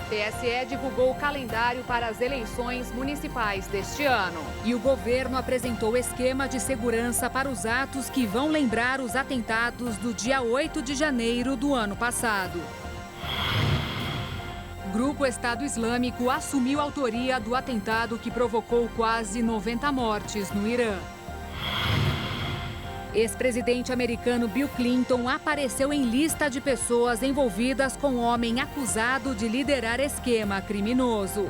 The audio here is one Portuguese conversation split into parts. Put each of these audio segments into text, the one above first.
TSE divulgou o calendário para as eleições municipais deste ano. E o governo apresentou esquema de segurança para os atos que vão lembrar os atentados do dia 8 de janeiro do ano passado. Grupo Estado Islâmico assumiu a autoria do atentado que provocou quase 90 mortes no Irã. Ex-presidente americano Bill Clinton apareceu em lista de pessoas envolvidas com homem acusado de liderar esquema criminoso.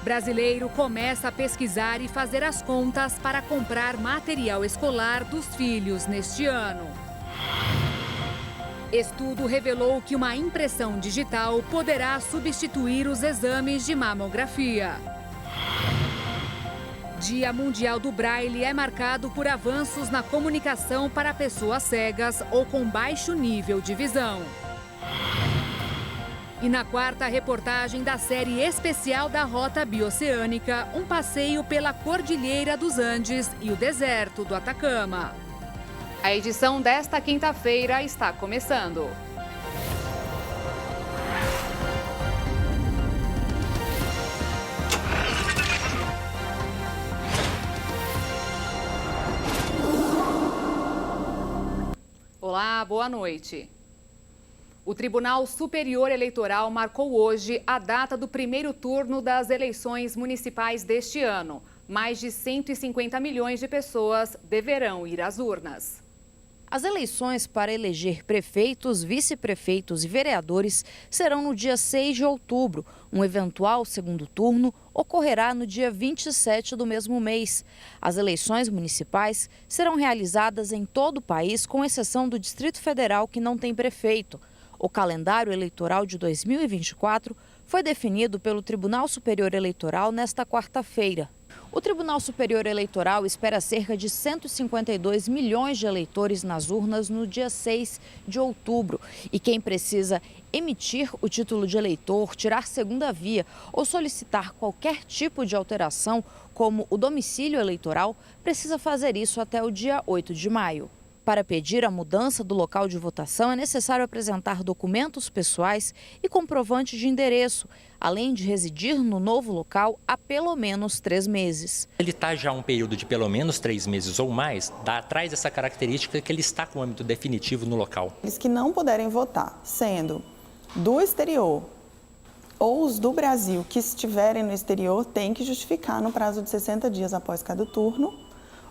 Brasileiro começa a pesquisar e fazer as contas para comprar material escolar dos filhos neste ano. Estudo revelou que uma impressão digital poderá substituir os exames de mamografia. Dia Mundial do Braille é marcado por avanços na comunicação para pessoas cegas ou com baixo nível de visão. E na quarta reportagem da série especial da Rota Bioceânica, um passeio pela Cordilheira dos Andes e o deserto do Atacama. A edição desta quinta-feira está começando. Olá, boa noite. O Tribunal Superior Eleitoral marcou hoje a data do primeiro turno das eleições municipais deste ano. Mais de 150 milhões de pessoas deverão ir às urnas. As eleições para eleger prefeitos, vice-prefeitos e vereadores serão no dia 6 de outubro. Um eventual segundo turno ocorrerá no dia 27 do mesmo mês. As eleições municipais serão realizadas em todo o país, com exceção do Distrito Federal, que não tem prefeito. O calendário eleitoral de 2024 foi definido pelo Tribunal Superior Eleitoral nesta quarta-feira. O Tribunal Superior Eleitoral espera cerca de 152 milhões de eleitores nas urnas no dia 6 de outubro. E quem precisa emitir o título de eleitor, tirar segunda via ou solicitar qualquer tipo de alteração, como o domicílio eleitoral, precisa fazer isso até o dia 8 de maio. Para pedir a mudança do local de votação, é necessário apresentar documentos pessoais e comprovante de endereço, além de residir no novo local há pelo menos 3 meses. Ele está já um período de pelo menos 3 meses ou mais, traz essa característica que ele está com o âmbito definitivo no local. Aqueles que não puderem votar, sendo do exterior ou os do Brasil que estiverem no exterior, têm que justificar no prazo de 60 dias após cada turno,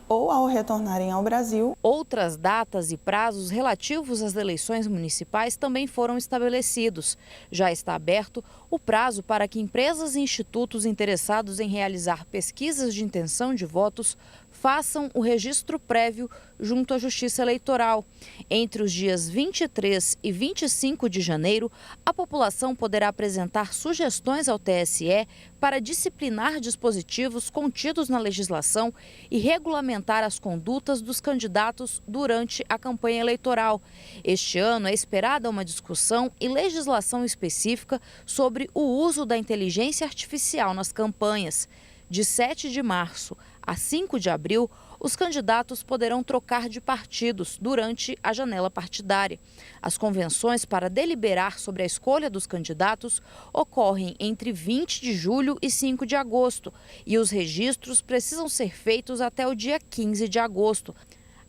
ou ao retornarem ao Brasil. Outras datas e prazos relativos às eleições municipais também foram estabelecidos. Já está aberto o prazo para que empresas e institutos interessados em realizar pesquisas de intenção de votos façam o registro prévio junto à Justiça Eleitoral. Entre os dias 23 e 25 de janeiro, a população poderá apresentar sugestões ao TSE para disciplinar dispositivos contidos na legislação e regulamentar as condutas dos candidatos durante a campanha eleitoral. Este ano é esperada uma discussão e legislação específica sobre o uso da inteligência artificial nas campanhas. De 7 de março a 5 de abril, os candidatos poderão trocar de partidos durante a janela partidária. As convenções para deliberar sobre a escolha dos candidatos ocorrem entre 20 de julho e 5 de agosto e os registros precisam ser feitos até o dia 15 de agosto.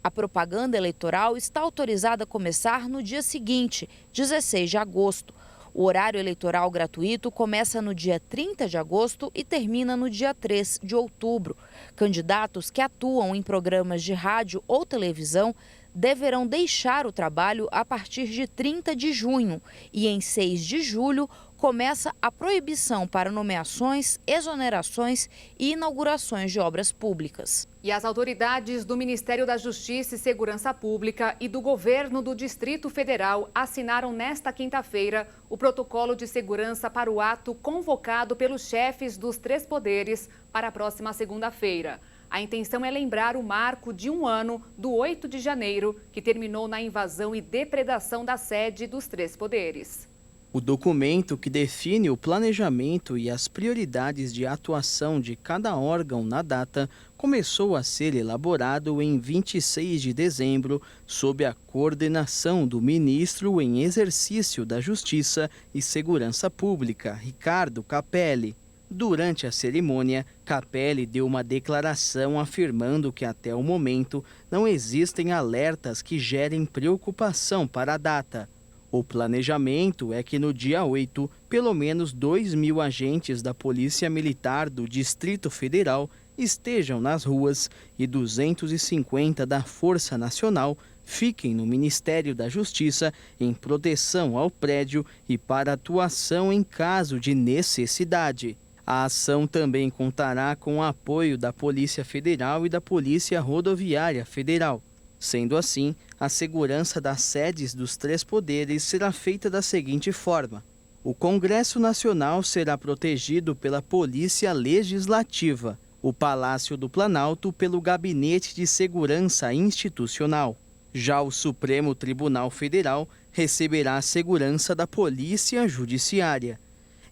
A propaganda eleitoral está autorizada a começar no dia seguinte, 16 de agosto. O horário eleitoral gratuito começa no dia 30 de agosto e termina no dia 3 de outubro. Candidatos que atuam em programas de rádio ou televisão deverão deixar o trabalho a partir de 30 de junho e em 6 de julho começa a proibição para nomeações, exonerações e inaugurações de obras públicas. E as autoridades do Ministério da Justiça e Segurança Pública e do Governo do Distrito Federal assinaram nesta quinta-feira o protocolo de segurança para o ato convocado pelos chefes dos 3 poderes para a próxima segunda-feira. A intenção é lembrar o marco de 1 ano do 8 de janeiro, que terminou na invasão e depredação da sede dos 3 poderes. O documento que define o planejamento e as prioridades de atuação de cada órgão na data começou a ser elaborado em 26 de dezembro, sob a coordenação do ministro em exercício da Justiça e Segurança Pública, Ricardo Capelli. Durante a cerimônia, Capelli deu uma declaração afirmando que até o momento não existem alertas que gerem preocupação para a data. O planejamento é que no dia 8, pelo menos 2.000 agentes da Polícia Militar do Distrito Federal estejam nas ruas e 250 da Força Nacional fiquem no Ministério da Justiça em proteção ao prédio e para atuação em caso de necessidade. A ação também contará com o apoio da Polícia Federal e da Polícia Rodoviária Federal. Sendo assim, a segurança das sedes dos 3 poderes será feita da seguinte forma: o Congresso Nacional será protegido pela Polícia Legislativa, o Palácio do Planalto pelo Gabinete de Segurança Institucional. Já o Supremo Tribunal Federal receberá a segurança da Polícia Judiciária.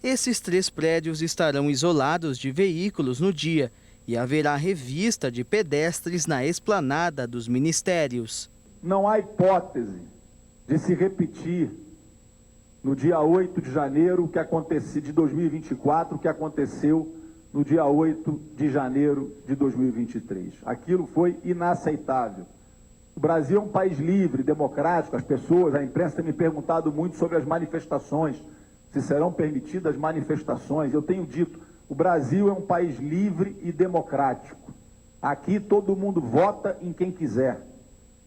Esses 3 prédios estarão isolados de veículos no dia e haverá revista de pedestres na esplanada dos ministérios. Não há hipótese de se repetir no dia 8 de janeiro de 2024 o que aconteceu no dia 8 de janeiro de 2023. Aquilo foi inaceitável. O Brasil é um país livre, democrático, as pessoas, a imprensa tem me perguntado muito sobre as manifestações, se serão permitidas manifestações. Eu tenho dito, o Brasil é um país livre e democrático. Aqui todo mundo vota em quem quiser.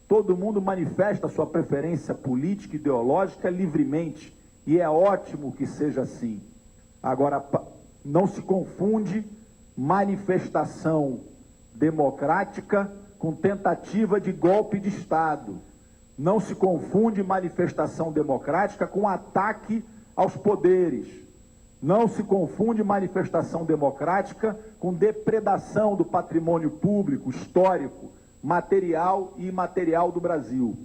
Todo mundo manifesta sua preferência política e ideológica livremente. E é ótimo que seja assim. Agora, não se confunde manifestação democrática com tentativa de golpe de Estado. Não se confunde manifestação democrática com ataque aos poderes. Não se confunde manifestação democrática com depredação do patrimônio público, histórico, material e imaterial do Brasil.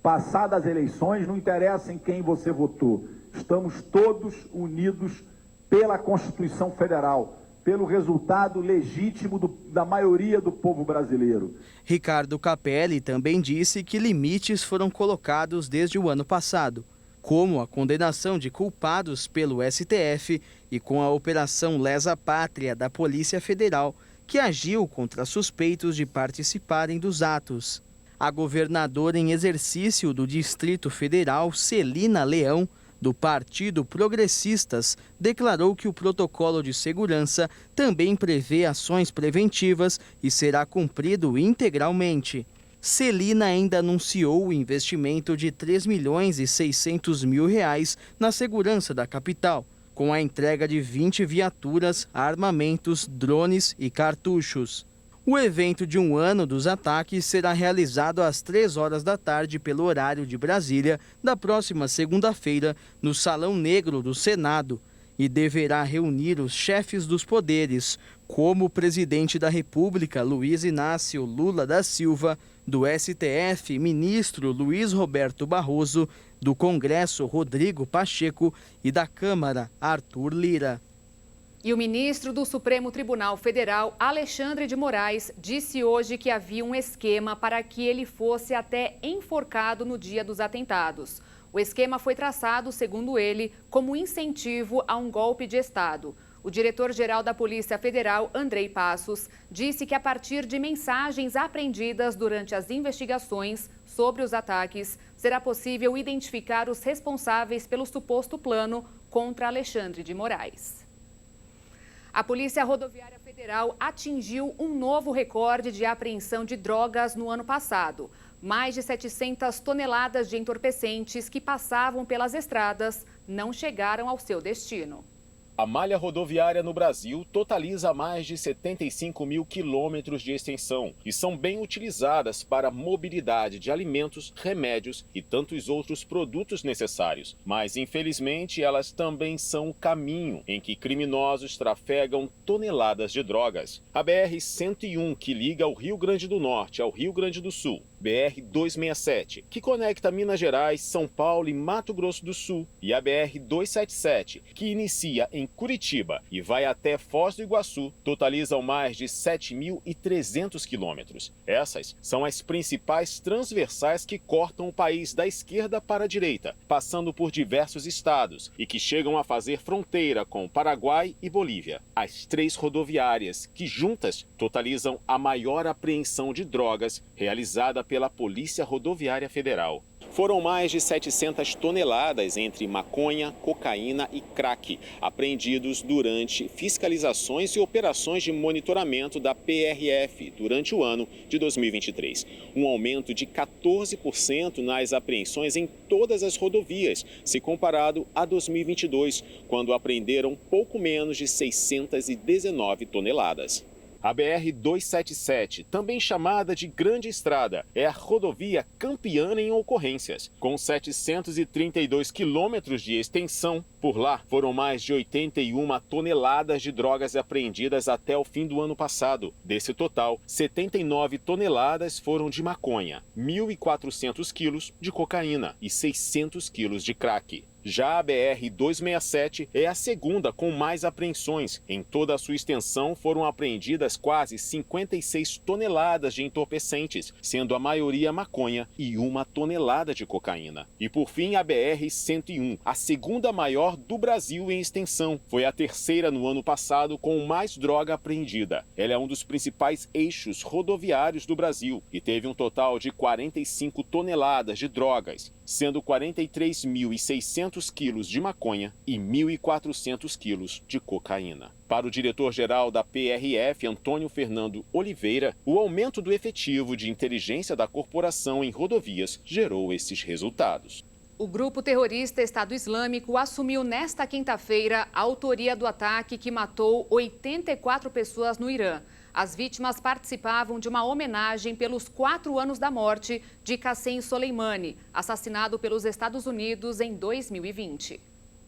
Passadas as eleições, não interessa em quem você votou. Estamos todos unidos pela Constituição Federal, pelo resultado legítimo da maioria do povo brasileiro. Ricardo Capelli também disse que limites foram colocados desde o ano passado, como a condenação de culpados pelo STF e com a Operação Lesa Pátria da Polícia Federal, que agiu contra suspeitos de participarem dos atos. A governadora em exercício do Distrito Federal, Celina Leão, do Partido Progressistas, declarou que o protocolo de segurança também prevê ações preventivas e será cumprido integralmente. Celina ainda anunciou o investimento de R$ 3.600.000 na segurança da capital, com a entrega de 20 viaturas, armamentos, drones e cartuchos. O evento de 1 ano dos ataques será realizado às 3 horas da tarde pelo horário de Brasília, da próxima segunda-feira, no Salão Negro do Senado, e deverá reunir os chefes dos poderes, como o presidente da República, Luiz Inácio Lula da Silva, do STF, ministro Luiz Roberto Barroso, do Congresso, Rodrigo Pacheco, e da Câmara, Arthur Lira. E o ministro do Supremo Tribunal Federal, Alexandre de Moraes, disse hoje que havia um esquema para que ele fosse até enforcado no dia dos atentados. O esquema foi traçado, segundo ele, como incentivo a um golpe de Estado. O diretor-geral da Polícia Federal, Andrei Passos, disse que a partir de mensagens apreendidas durante as investigações sobre os ataques, será possível identificar os responsáveis pelo suposto plano contra Alexandre de Moraes. A Polícia Rodoviária Federal atingiu um novo recorde de apreensão de drogas no ano passado. Mais de 700 toneladas de entorpecentes que passavam pelas estradas não chegaram ao seu destino. A malha rodoviária no Brasil totaliza mais de 75 mil quilômetros de extensão e são bem utilizadas para a mobilidade de alimentos, remédios e tantos outros produtos necessários. Mas, infelizmente, elas também são o caminho em que criminosos trafegam toneladas de drogas. A BR-101, que liga o Rio Grande do Norte ao Rio Grande do Sul, BR-267, que conecta Minas Gerais, São Paulo e Mato Grosso do Sul, e a BR-277, que inicia em Curitiba e vai até Foz do Iguaçu, totalizam mais de 7.300 quilômetros. Essas são as principais transversais que cortam o país da esquerda para a direita, passando por diversos estados e que chegam a fazer fronteira com Paraguai e Bolívia. As 3 rodoviárias, que juntas totalizam a maior apreensão de drogas realizada pela Polícia Rodoviária Federal. Foram mais de 700 toneladas entre maconha, cocaína e crack, apreendidos durante fiscalizações e operações de monitoramento da PRF durante o ano de 2023. Um aumento de 14% nas apreensões em todas as rodovias, se comparado a 2022, quando apreenderam pouco menos de 619 toneladas. A BR-277, também chamada de Grande Estrada, é a rodovia campeã em ocorrências. Com 732 quilômetros de extensão, por lá foram mais de 81 toneladas de drogas apreendidas até o fim do ano passado. Desse total, 79 toneladas foram de maconha, 1.400 quilos de cocaína e 600 quilos de crack. Já a BR-267 é a segunda com mais apreensões. Em toda a sua extensão foram apreendidas quase 56 toneladas de entorpecentes, sendo a maioria maconha e 1 tonelada de cocaína. E por fim a BR-101, a segunda maior do Brasil em extensão. Foi a terceira no ano passado com mais droga apreendida. Ela é um dos principais eixos rodoviários do Brasil e teve um total de 45 toneladas de drogas, sendo 43.600 quilos de maconha e 1.400 quilos de cocaína. Para o diretor-geral da PRF, Antônio Fernando Oliveira, o aumento do efetivo de inteligência da corporação em rodovias gerou esses resultados. O grupo terrorista Estado Islâmico assumiu nesta quinta-feira a autoria do ataque que matou 84 pessoas no Irã. As vítimas participavam de uma homenagem pelos 4 anos da morte de Qassem Soleimani, assassinado pelos Estados Unidos em 2020.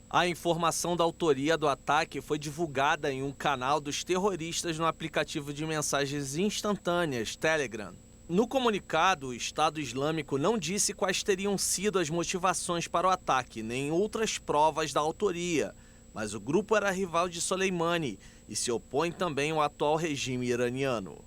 A informação da autoria do ataque foi divulgada em um canal dos terroristas no aplicativo de mensagens instantâneas Telegram. No comunicado, o Estado Islâmico não disse quais teriam sido as motivações para o ataque, nem outras provas da autoria, mas o grupo era rival de Soleimani e se opõe também ao atual regime iraniano.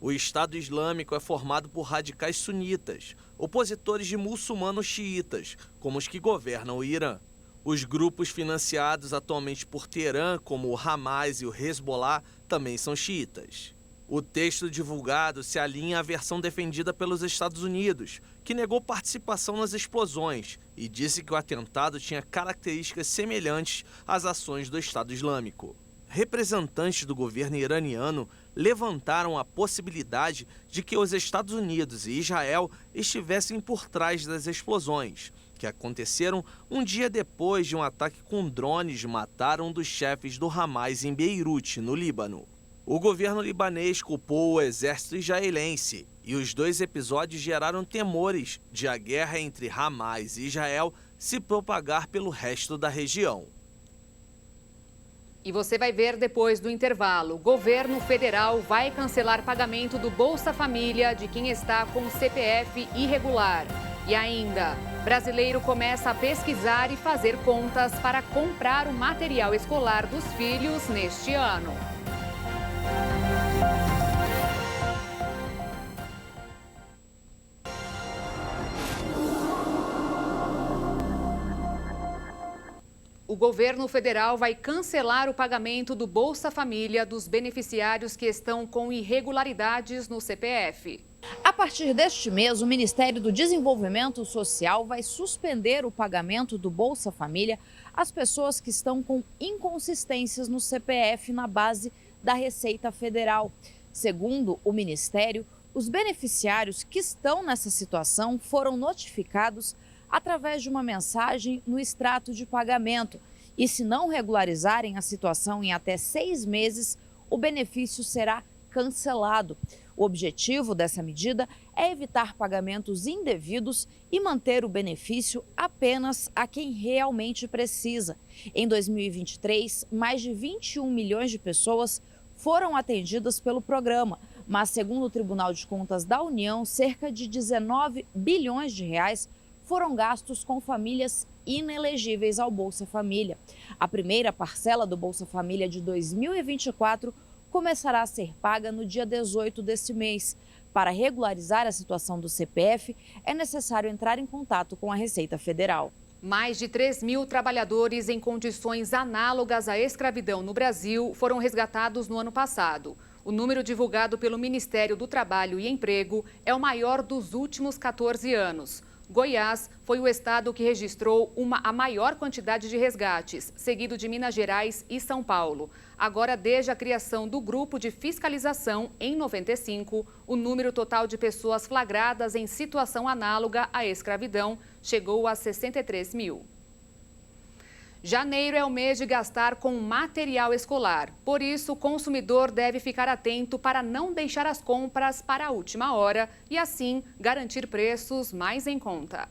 O Estado Islâmico é formado por radicais sunitas, opositores de muçulmanos xiitas, como os que governam o Irã. Os grupos financiados atualmente por Teherã, como o Hamas e o Hezbollah, também são xiitas. O texto divulgado se alinha à versão defendida pelos Estados Unidos, que negou participação nas explosões e disse que o atentado tinha características semelhantes às ações do Estado Islâmico. Representantes do governo iraniano levantaram a possibilidade de que os Estados Unidos e Israel estivessem por trás das explosões, que aconteceram um dia depois de um ataque com drones matar um dos chefes do Hamas em Beirute, no Líbano. O governo libanês culpou o exército israelense e os 2 episódios geraram temores de a guerra entre Hamas e Israel se propagar pelo resto da região. E você vai ver depois do intervalo. O governo federal vai cancelar pagamento do Bolsa Família de quem está com CPF irregular. E ainda, brasileiro começa a pesquisar e fazer contas para comprar o material escolar dos filhos neste ano. O governo federal vai cancelar o pagamento do Bolsa Família dos beneficiários que estão com irregularidades no CPF. A partir deste mês, o Ministério do Desenvolvimento Social vai suspender o pagamento do Bolsa Família às pessoas que estão com inconsistências no CPF na base da Receita Federal. Segundo o Ministério, os beneficiários que estão nessa situação foram notificados através de uma mensagem no extrato de pagamento. E se não regularizarem a situação em até 6 meses, o benefício será cancelado. O objetivo dessa medida é evitar pagamentos indevidos e manter o benefício apenas a quem realmente precisa. Em 2023, mais de 21 milhões de pessoas foram atendidas pelo programa, Mas, segundo o Tribunal de Contas da União, cerca de 19 bilhões de reais foram gastos com famílias inelegíveis ao Bolsa Família. A primeira parcela do Bolsa Família de 2024 começará a ser paga no dia 18 deste mês. Para regularizar a situação do CPF, é necessário entrar em contato com a Receita Federal. Mais de 3 mil trabalhadores em condições análogas à escravidão no Brasil foram resgatados no ano passado. O número divulgado pelo Ministério do Trabalho e Emprego é o maior dos últimos 14 anos. Goiás foi o estado que registrou a maior quantidade de resgates, seguido de Minas Gerais e São Paulo. Agora, desde a criação do grupo de fiscalização, em 95, o número total de pessoas flagradas em situação análoga à escravidão chegou a 63 mil. Janeiro é o mês de gastar com material escolar. Por isso, o consumidor deve ficar atento para não deixar as compras para a última hora e, assim, garantir preços mais em conta.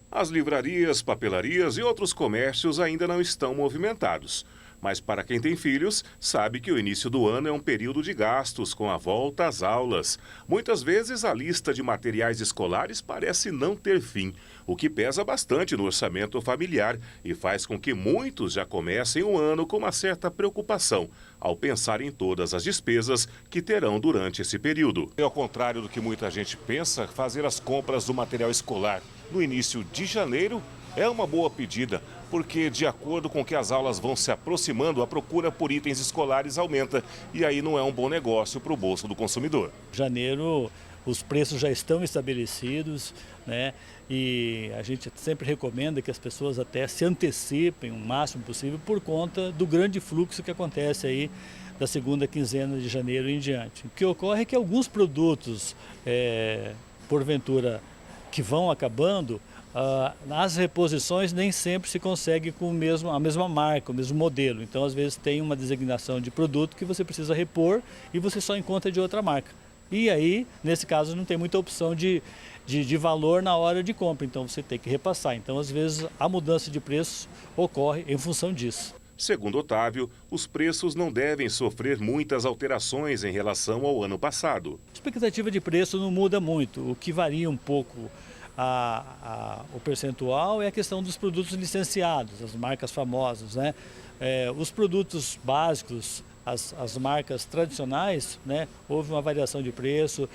As livrarias, papelarias e outros comércios ainda não estão movimentados. Mas para quem tem filhos, sabe que o início do ano é um período de gastos com a volta às aulas. Muitas vezes a lista de materiais escolares parece não ter fim, o que pesa bastante no orçamento familiar e faz com que muitos já comecem o ano com uma certa preocupação, ao pensar em todas as despesas que terão durante esse período. Ao contrário do que muita gente pensa, fazer as compras do material escolar no início de janeiro é uma boa pedida, porque de acordo com que as aulas vão se aproximando, a procura por itens escolares aumenta e aí não é um bom negócio para o bolso do consumidor. Janeiro, os preços já estão estabelecidos, né? E a gente sempre recomenda que as pessoas até se antecipem o máximo possível por conta do grande fluxo que acontece aí da segunda quinzena de janeiro em diante. O que ocorre é que alguns produtos, porventura, que vão acabando, nas reposições nem sempre se consegue com a mesma marca, o mesmo modelo. Então, às vezes, tem uma designação de produto que você precisa repor e você só encontra de outra marca. E aí, nesse caso, não tem muita opção de valor na hora de compra, então você tem que repassar. Então, às vezes, a mudança de preço ocorre em função disso. Segundo Otávio, os preços não devem sofrer muitas alterações em relação ao ano passado. A expectativa de preço não muda muito, o que varia um pouco o percentual é a questão dos produtos licenciados, as marcas famosas, né? Os produtos básicos, as marcas tradicionais, né? Houve uma variação de preço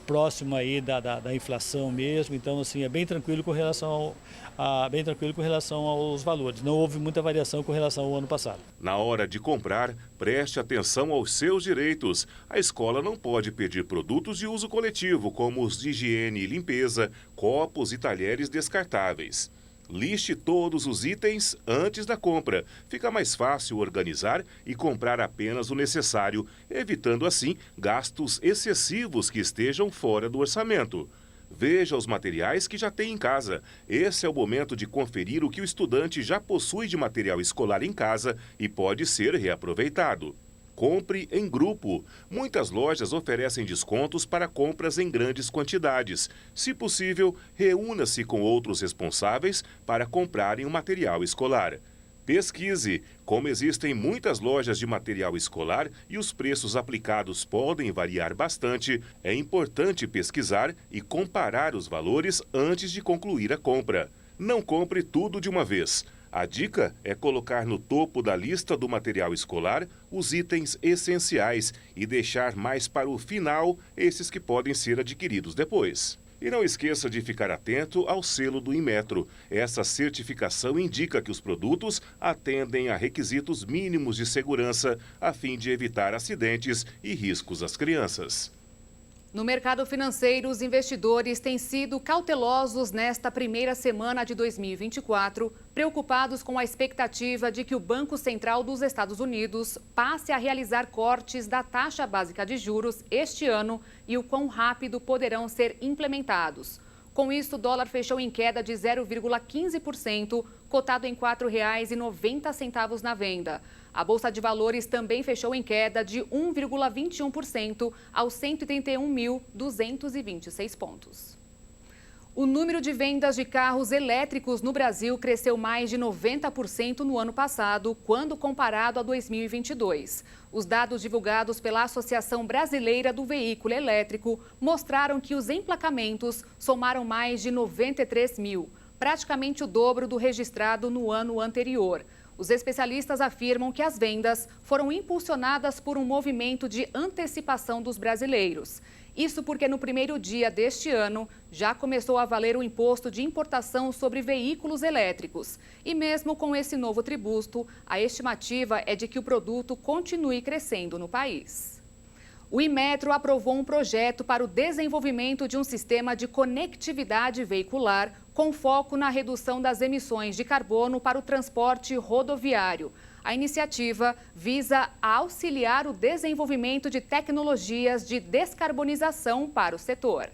próxima aí da inflação mesmo, então assim é bem tranquilo com relação aos valores. Não houve muita variação com relação ao ano passado. Na hora de comprar, preste atenção aos seus direitos. A escola não pode pedir produtos de uso coletivo, como os de higiene e limpeza, copos e talheres descartáveis. Liste todos os itens antes da compra. Fica mais fácil organizar e comprar apenas o necessário, evitando assim gastos excessivos que estejam fora do orçamento. Veja os materiais que já tem em casa. Esse é o momento de conferir o que o estudante já possui de material escolar em casa e pode ser reaproveitado. Compre em grupo. Muitas lojas oferecem descontos para compras em grandes quantidades. Se possível, reúna-se com outros responsáveis para comprarem o material escolar. Pesquise. Como existem muitas lojas de material escolar e os preços aplicados podem variar bastante, é importante pesquisar e comparar os valores antes de concluir a compra. Não compre tudo de uma vez. A dica é colocar no topo da lista do material escolar os itens essenciais e deixar mais para o final esses que podem ser adquiridos depois. E não esqueça de ficar atento ao selo do Inmetro. Essa certificação indica que os produtos atendem a requisitos mínimos de segurança a fim de evitar acidentes e riscos às crianças. No mercado financeiro, os investidores têm sido cautelosos nesta primeira semana de 2024, preocupados com a expectativa de que o Banco Central dos Estados Unidos passe a realizar cortes da taxa básica de juros este ano e o quão rápido poderão ser implementados. Com isso, o dólar fechou em queda de 0,15%, cotado em R$ 4,90 na venda. A Bolsa de Valores também fechou em queda de 1,21% aos 131.226 pontos. O número de vendas de carros elétricos no Brasil cresceu mais de 90% no ano passado, quando comparado a 2022. Os dados divulgados pela Associação Brasileira do Veículo Elétrico mostraram que os emplacamentos somaram mais de 93 mil, praticamente o dobro do registrado no ano anterior. Os especialistas afirmam que as vendas foram impulsionadas por um movimento de antecipação dos brasileiros. Isso porque no primeiro dia deste ano já começou a valer o imposto de importação sobre veículos elétricos. E mesmo com esse novo tributo, a estimativa é de que o produto continue crescendo no país. O Inmetro aprovou um projeto para o desenvolvimento de um sistema de conectividade veicular com foco na redução das emissões de carbono para o transporte rodoviário. A iniciativa visa auxiliar o desenvolvimento de tecnologias de descarbonização para o setor.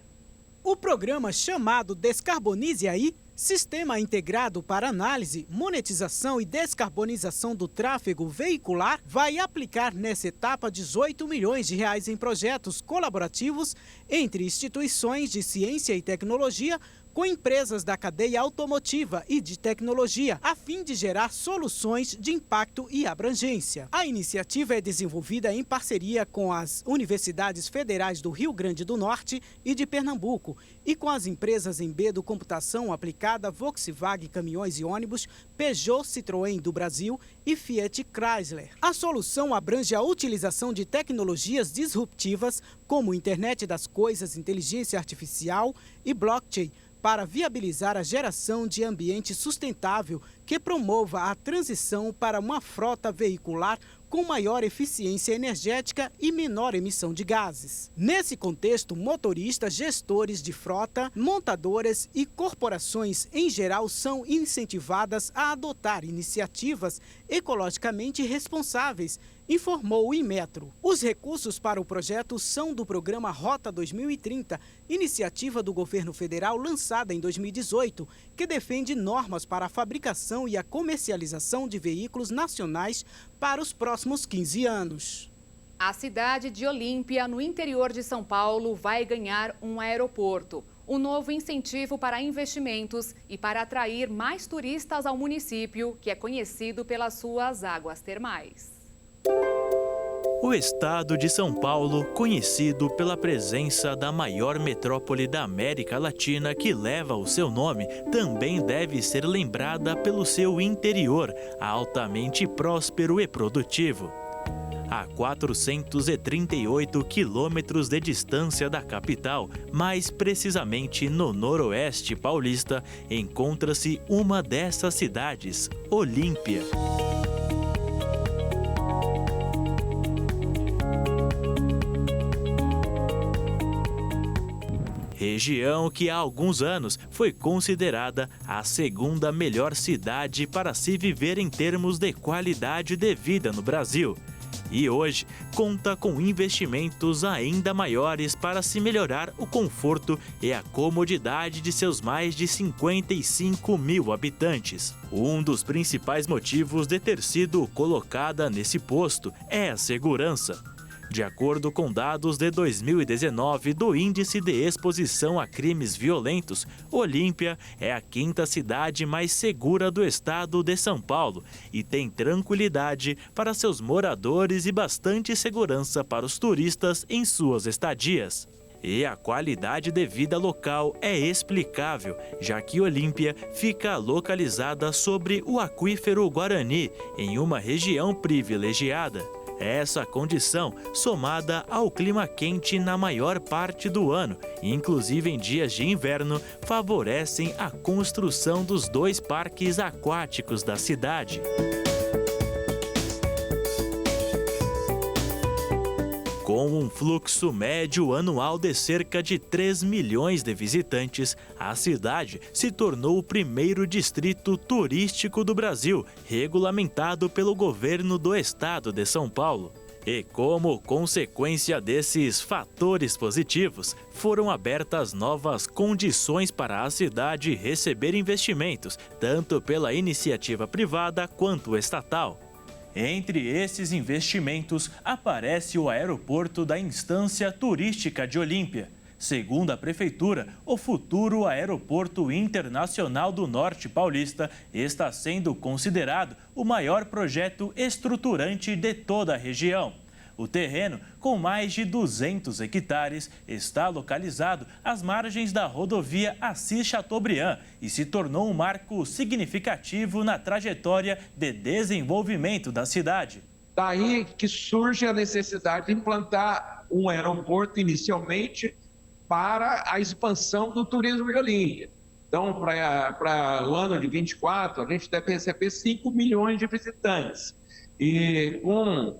O programa chamado Descarbonize Aí, Sistema Integrado para Análise, Monetização e Descarbonização do Tráfego Veicular, vai aplicar nessa etapa 18 milhões de reais em projetos colaborativos entre instituições de ciência e tecnologia, com empresas da cadeia automotiva e de tecnologia, a fim de gerar soluções de impacto e abrangência. A iniciativa é desenvolvida em parceria com as universidades federais do Rio Grande do Norte e de Pernambuco e com as empresas Embedo Computação Aplicada, Volkswagen Caminhões e Ônibus, Peugeot Citroën do Brasil e Fiat Chrysler. A solução abrange a utilização de tecnologias disruptivas como internet das coisas, inteligência artificial e blockchain, para viabilizar a geração de ambiente sustentável que promova a transição para uma frota veicular com maior eficiência energética e menor emissão de gases. Nesse contexto, motoristas, gestores de frota, montadoras e corporações em geral são incentivadas a adotar iniciativas ecologicamente responsáveis, informou o Inmetro. Os recursos para o projeto são do programa Rota 2030, iniciativa do governo federal lançada em 2018, que defende normas para a fabricação e a comercialização de veículos nacionais para os próximos 15 anos. A cidade de Olímpia, no interior de São Paulo, vai ganhar um aeroporto. Um novo incentivo para investimentos e para atrair mais turistas ao município, que é conhecido pelas suas águas termais. O estado de São Paulo, conhecido pela presença da maior metrópole da América Latina que leva o seu nome, também deve ser lembrada pelo seu interior, altamente próspero e produtivo. A 438 quilômetros de distância da capital, mais precisamente no noroeste paulista, encontra-se uma dessas cidades, Olímpia. Região que há alguns anos foi considerada a segunda melhor cidade para se viver em termos de qualidade de vida no Brasil. E hoje conta com investimentos ainda maiores para se melhorar o conforto e a comodidade de seus mais de 55 mil habitantes. Um dos principais motivos de ter sido colocada nesse posto é a segurança. De acordo com dados de 2019 do Índice de Exposição a Crimes Violentos, Olímpia é a quinta cidade mais segura do estado de São Paulo e tem tranquilidade para seus moradores e bastante segurança para os turistas em suas estadias. E a qualidade de vida local é explicável, já que Olímpia fica localizada sobre o aquífero Guarani, em uma região privilegiada. Essa condição, somada ao clima quente na maior parte do ano, inclusive em dias de inverno, favorecem a construção dos 2 parques aquáticos da cidade. Com um fluxo médio anual de cerca de 3 milhões de visitantes, a cidade se tornou o primeiro distrito turístico do Brasil, regulamentado pelo governo do estado de São Paulo. E como consequência desses fatores positivos, foram abertas novas condições para a cidade receber investimentos, tanto pela iniciativa privada quanto estatal. Entre esses investimentos, aparece o aeroporto da Instância Turística de Olímpia. Segundo a Prefeitura, o futuro Aeroporto Internacional do Norte Paulista está sendo considerado o maior projeto estruturante de toda a região. O terreno, com mais de 200 hectares, está localizado às margens da rodovia Assis Chateaubriand e se tornou um marco significativo na trajetória de desenvolvimento da cidade. Daí que surge a necessidade de implantar um aeroporto inicialmente para a expansão do turismo de Olímpia. Então, para o ano de 24, a gente deve receber 5 milhões de visitantes. E com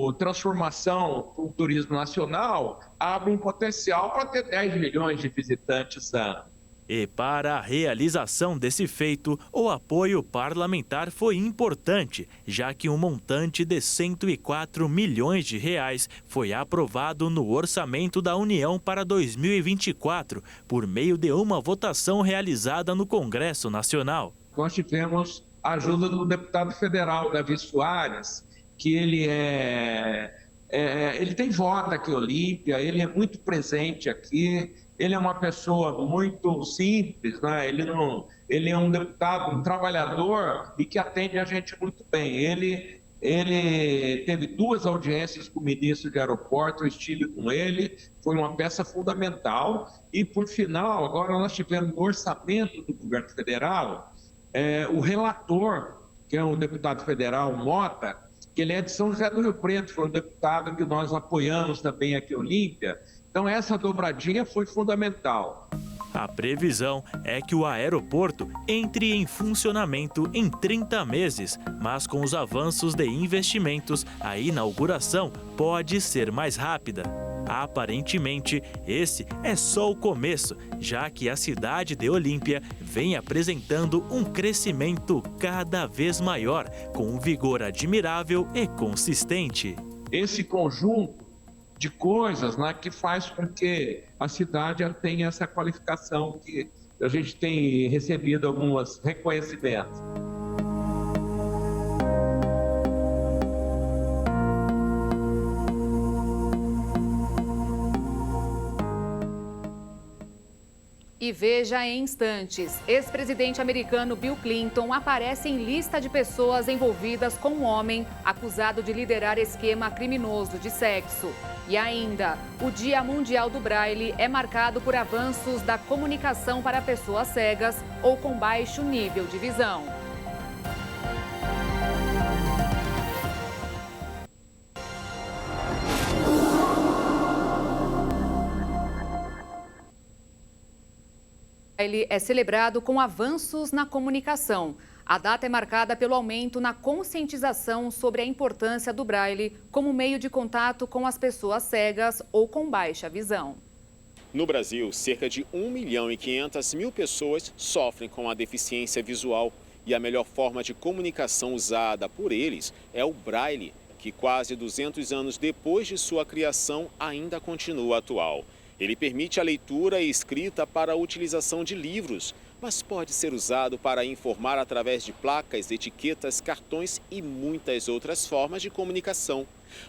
a transformação do turismo nacional, abre um potencial para ter 10 milhões de visitantes ano. E para a realização desse feito, o apoio parlamentar foi importante, já que um montante de 104 milhões de reais foi aprovado no orçamento da União para 2024, por meio de uma votação realizada no Congresso Nacional. Nós tivemos a ajuda do deputado federal Davi Soares, que ele tem voto aqui em Olímpia, ele é muito presente aqui. Ele é uma pessoa muito simples, né? Ele é um deputado, um trabalhador e que atende a gente muito bem. Ele teve 2 audiências com o ministro de aeroporto, eu estive com ele, foi uma peça fundamental. E, por final, agora nós tivemos no orçamento do governo federal, o relator, que é o deputado federal Mota, que ele é de São José do Rio Preto, foi um deputado que nós apoiamos também aqui em Olímpia. Então, essa dobradinha foi fundamental. A previsão é que o aeroporto entre em funcionamento em 30 meses, mas com os avanços de investimentos, a inauguração pode ser mais rápida. Aparentemente, esse é só o começo, já que a cidade de Olímpia vem apresentando um crescimento cada vez maior, com um vigor admirável e consistente. Esse conjunto de coisas, né, que faz com que a cidade tenha essa qualificação que a gente tem recebido alguns reconhecimentos. E veja em instantes, ex-presidente americano Bill Clinton aparece em lista de pessoas envolvidas com um homem acusado de liderar esquema criminoso de sexo. E ainda, o Dia Mundial do Braille é marcado por avanços da comunicação para pessoas cegas ou com baixo nível de visão. Ele é celebrado com avanços na comunicação. A data é marcada pelo aumento na conscientização sobre a importância do Braille como meio de contato com as pessoas cegas ou com baixa visão. No Brasil, cerca de 1.500.000 pessoas sofrem com a deficiência visual e a melhor forma de comunicação usada por eles é o Braille, que quase 200 anos depois de sua criação ainda continua atual. Ele permite a leitura e escrita para a utilização de livros, mas pode ser usado para informar através de placas, etiquetas, cartões e muitas outras formas de comunicação.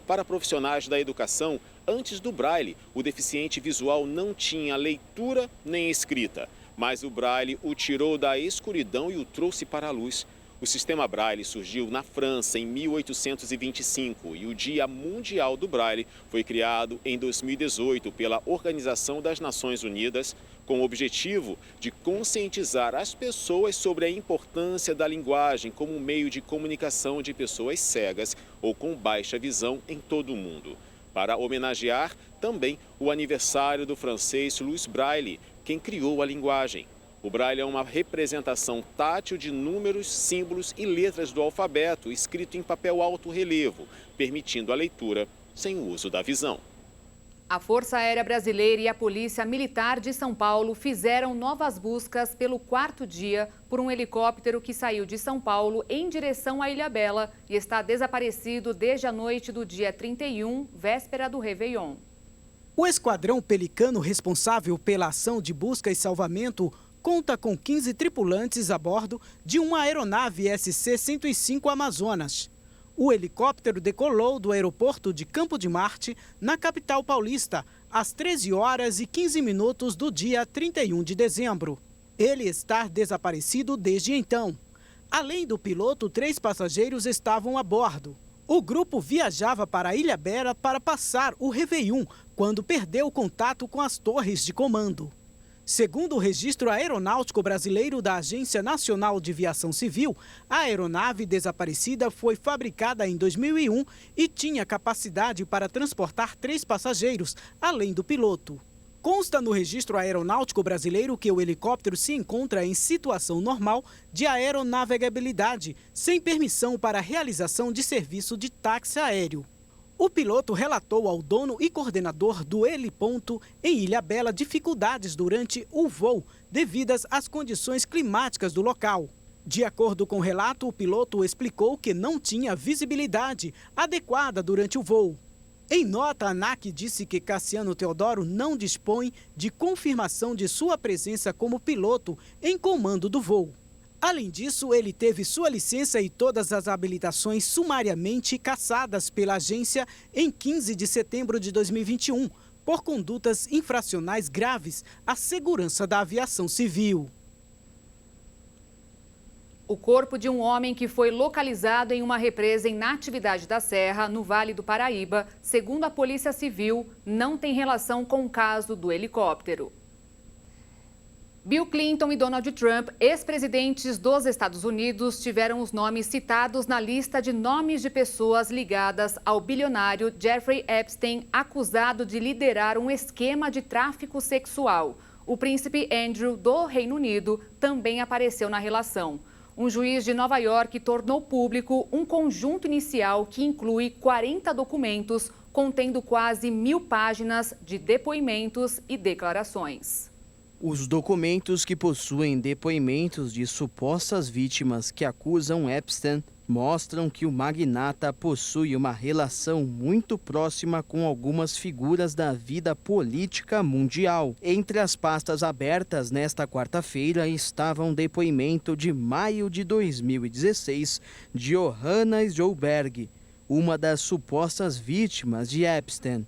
Para profissionais da educação, antes do Braille, o deficiente visual não tinha leitura nem escrita, mas o Braille o tirou da escuridão e o trouxe para a luz. O sistema Braille surgiu na França em 1825 e o Dia Mundial do Braille foi criado em 2018 pela Organização das Nações Unidas com o objetivo de conscientizar as pessoas sobre a importância da linguagem como meio de comunicação de pessoas cegas ou com baixa visão em todo o mundo. Para homenagear também o aniversário do francês Louis Braille, quem criou a linguagem. O Braille é uma representação tátil de números, símbolos e letras do alfabeto escrito em papel alto relevo, permitindo a leitura sem o uso da visão. A Força Aérea Brasileira e a Polícia Militar de São Paulo fizeram novas buscas pelo 4º dia por um helicóptero que saiu de São Paulo em direção à Ilhabela e está desaparecido desde a noite do dia 31, véspera do Réveillon. O Esquadrão Pelicano, responsável pela ação de busca e salvamento, conta com 15 tripulantes a bordo de uma aeronave SC-105 Amazonas. O helicóptero decolou do aeroporto de Campo de Marte, na capital paulista, às 13 horas e 15 minutos do dia 31 de dezembro. Ele está desaparecido desde então. Além do piloto, 3 passageiros estavam a bordo. O grupo viajava para Ilhabela para passar o Réveillon, quando perdeu contato com as torres de comando. Segundo o Registro Aeronáutico Brasileiro da Agência Nacional de Aviação Civil, a aeronave desaparecida foi fabricada em 2001 e tinha capacidade para transportar 3 passageiros, além do piloto. Consta no Registro Aeronáutico Brasileiro que o helicóptero se encontra em situação normal de aeronavegabilidade, sem permissão para a realização de serviço de táxi aéreo. O piloto relatou ao dono e coordenador do heliponto em Ilhabela dificuldades durante o voo, devidas às condições climáticas do local. De acordo com o relato, o piloto explicou que não tinha visibilidade adequada durante o voo. Em nota, a ANAC disse que Cassiano Teodoro não dispõe de confirmação de sua presença como piloto em comando do voo. Além disso, ele teve sua licença e todas as habilitações sumariamente cassadas pela agência em 15 de setembro de 2021, por condutas infracionais graves à segurança da aviação civil. O corpo de um homem que foi localizado em uma represa em Natividade da Serra, no Vale do Paraíba, segundo a Polícia Civil, não tem relação com o caso do helicóptero. Bill Clinton e Donald Trump, ex-presidentes dos Estados Unidos, tiveram os nomes citados na lista de nomes de pessoas ligadas ao bilionário Jeffrey Epstein, acusado de liderar um esquema de tráfico sexual. O príncipe Andrew, do Reino Unido, também apareceu na relação. Um juiz de Nova York tornou público um conjunto inicial que inclui 40 documentos, contendo quase 1000 páginas de depoimentos e declarações. Os documentos, que possuem depoimentos de supostas vítimas que acusam Epstein, mostram que o magnata possui uma relação muito próxima com algumas figuras da vida política mundial. Entre as pastas abertas nesta quarta-feira estava um depoimento de maio de 2016 de Johanna Sjoberg, uma das supostas vítimas de Epstein,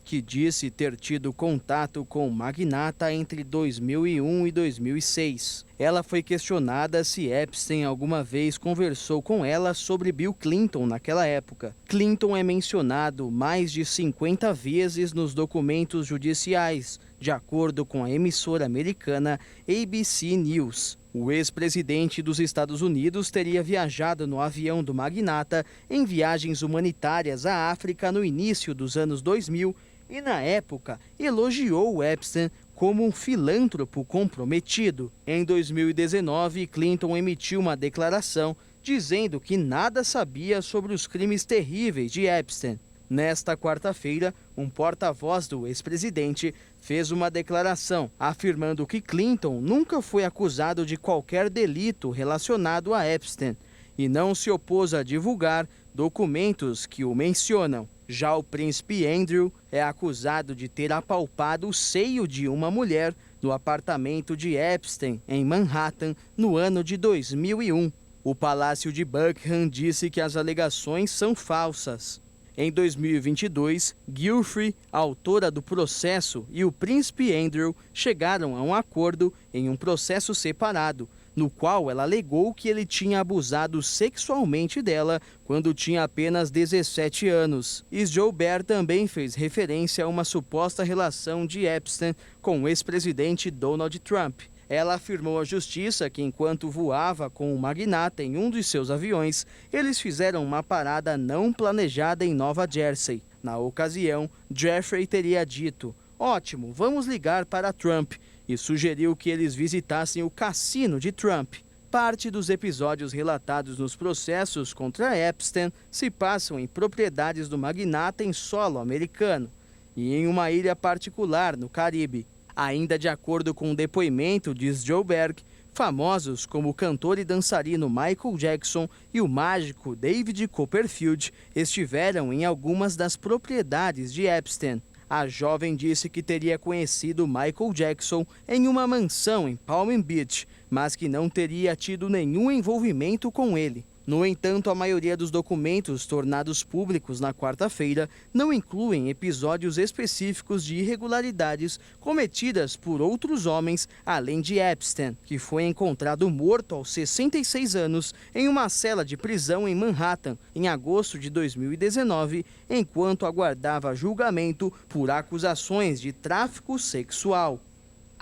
que disse ter tido contato com o magnata entre 2001 e 2006. Ela foi questionada se Epstein alguma vez conversou com ela sobre Bill Clinton naquela época. Clinton é mencionado mais de 50 vezes nos documentos judiciais, de acordo com a emissora americana ABC News. O ex-presidente dos Estados Unidos teria viajado no avião do magnata em viagens humanitárias à África no início dos anos 2000 e, na época, elogiou Epstein como um filântropo comprometido. Em 2019, Clinton emitiu uma declaração dizendo que nada sabia sobre os crimes terríveis de Epstein. Nesta quarta-feira, um porta-voz do ex-presidente fez uma declaração afirmando que Clinton nunca foi acusado de qualquer delito relacionado a Epstein e não se opôs a divulgar documentos que o mencionam. Já o príncipe Andrew é acusado de ter apalpado o seio de uma mulher no apartamento de Epstein, em Manhattan, no ano de 2001. O Palácio de Buckingham disse que as alegações são falsas. Em 2022, Guilfrey, autora do processo, e o príncipe Andrew chegaram a um acordo em um processo separado, no qual ela alegou que ele tinha abusado sexualmente dela quando tinha apenas 17 anos. Sjoberg também fez referência a uma suposta relação de Epstein com o ex-presidente Donald Trump. Ela afirmou à justiça que, enquanto voava com o magnata em um dos seus aviões, eles fizeram uma parada não planejada em Nova Jersey. Na ocasião, Jeffrey teria dito: "Ótimo, vamos ligar para Trump", e sugeriu que eles visitassem o cassino de Trump. Parte dos episódios relatados nos processos contra Epstein se passam em propriedades do magnata em solo americano e em uma ilha particular no Caribe. Ainda de acordo com o depoimento de Sjoberg, famosos como o cantor e dançarino Michael Jackson e o mágico David Copperfield estiveram em algumas das propriedades de Epstein. A jovem disse que teria conhecido Michael Jackson em uma mansão em Palm Beach, mas que não teria tido nenhum envolvimento com ele. No entanto, a maioria dos documentos tornados públicos na quarta-feira não incluem episódios específicos de irregularidades cometidas por outros homens, além de Epstein, que foi encontrado morto aos 66 anos em uma cela de prisão em Manhattan, em agosto de 2019, enquanto aguardava julgamento por acusações de tráfico sexual.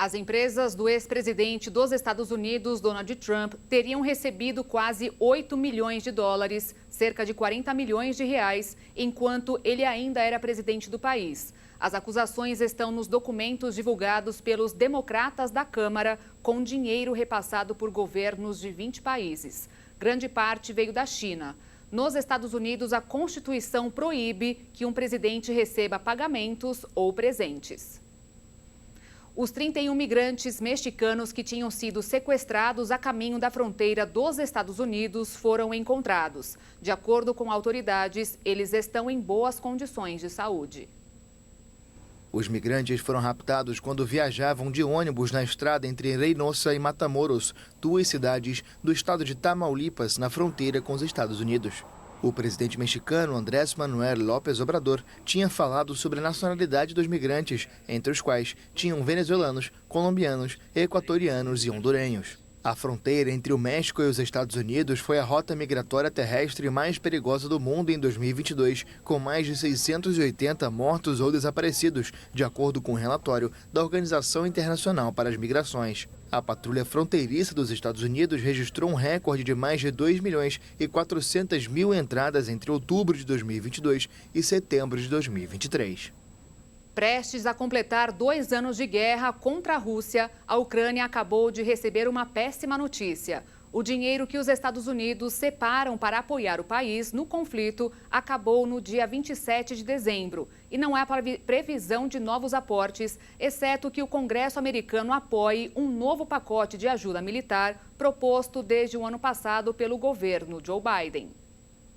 As empresas do ex-presidente dos Estados Unidos, Donald Trump, teriam recebido quase 8 milhões de dólares, cerca de 40 milhões de reais, enquanto ele ainda era presidente do país. As acusações estão nos documentos divulgados pelos democratas da Câmara, com dinheiro repassado por governos de 20 países. Grande parte veio da China. Nos Estados Unidos, a Constituição proíbe que um presidente receba pagamentos ou presentes. Os 31 migrantes mexicanos que tinham sido sequestrados a caminho da fronteira dos Estados Unidos foram encontrados. De acordo com autoridades, eles estão em boas condições de saúde. Os migrantes foram raptados quando viajavam de ônibus na estrada entre Reynosa e Matamoros, duas cidades do estado de Tamaulipas, na fronteira com os Estados Unidos. O presidente mexicano Andrés Manuel López Obrador tinha falado sobre a nacionalidade dos migrantes, entre os quais tinham venezuelanos, colombianos, equatorianos e hondurenhos. A fronteira entre o México e os Estados Unidos foi a rota migratória terrestre mais perigosa do mundo em 2022, com mais de 680 mortos ou desaparecidos, de acordo com um relatório da Organização Internacional para as Migrações. A patrulha fronteiriça dos Estados Unidos registrou um recorde de mais de 2 milhões e 400 mil entradas entre outubro de 2022 e setembro de 2023. Prestes a completar 2 anos de guerra contra a Rússia, a Ucrânia acabou de receber uma péssima notícia. O dinheiro que os Estados Unidos separam para apoiar o país no conflito acabou no dia 27 de dezembro. E não há previsão de novos aportes, exceto que o Congresso americano apoie um novo pacote de ajuda militar proposto desde o ano passado pelo governo Joe Biden.